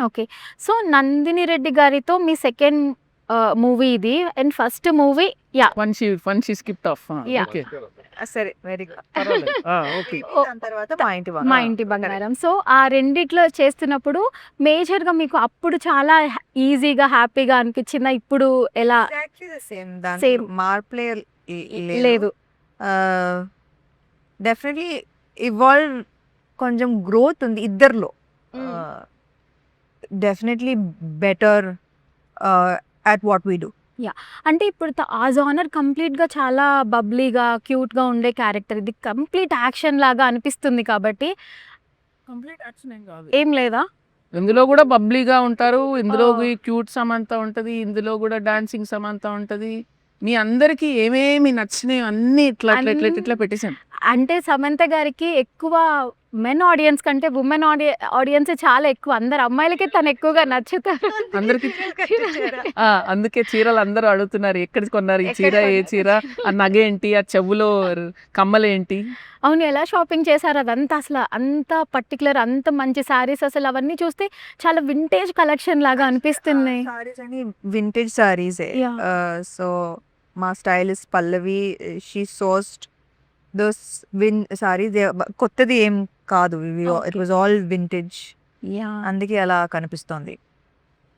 Okay. So, 'Nandini Reddy' గారితో మీ second movie ఇది. And first movie yeah! One she skipped of. Yeah! Okay. సరే very good. పర్వాలేదు. Okay. దాని తర్వాత మా ఇంటి మా బంగారం. ఇంటి బంగారం. సో, ఆ రెండిట్లో చేస్తున్నప్పుడు మేజర్‌గా మీకు అప్పుడు చాలా ఈజీగా, హ్యాపీగా అనిపించిందా? ఇప్పుడు ఎలా? Exactly the same. దాంట్లో సేమ్. మార్పులే లేదు. డెఫినెట్లీ ఇవాల్వ్ కొంచెం గ్రోత్ ఉంది ఇద్దరిలో. Definitely better at what we do. అంటే ఇప్పుడు ఆ జోనర్ కంప్లీట్‌గా చాలా బబ్లీగా, క్యూట్‌గా ఉండే క్యారెక్టర్. ఇది కంప్లీట్ యాక్షన్ లాగా అనిపిస్తుంది కాబట్టి కంప్లీట్ యాక్షన్ ఏం కాదు. ఏం లేదా? ఇందులో కూడా బబ్లీగా ఉంటారు. ఇందులో ఆ! క్యూట్ సమంత ఉంటది. ఇందులో కూడా డాన్సింగ్ సమంత ఉంటది. మీ అందరికి ఏమేమి నచ్చినాయి అన్ని ఇట్లా పెట్టేసాను. అంటే సమంత గారికి ఎక్కువ మెన్ ఆడియన్స్ కంటే వుమెన్ ఆడియన్సే చాలా ఎక్కువ. అందరు అమ్మాయిలకే తను ఎక్కువగా నచ్చుతారు. అందరికి అందుకే చీరలు అందరూ అడుగుతున్నారు ఎక్కడ కొన్నారు ఈ చీర, ఏ చీర, ఆ నగేంటి, ఆ చెవులో కమ్మలేంటి. అవును. ఎలా షాపింగ్ చేశారు అదంతా? అసలు అంత పర్టిక్యులర్ అంత మంచి సారీస్ అసలు అవన్నీ చూస్తే చాలా వింటేజ్ కలెక్షన్ లాగా అనిపిస్తున్నాయి. సారీస్ అని వింటేజ్ సారీసే. Yeah. సో మా stylist Pallavi, she sourced those saris. కొత్తది ఏం కాదు, it was all vintage. Yeah! అందుకే అలా కనిపిస్తోంది.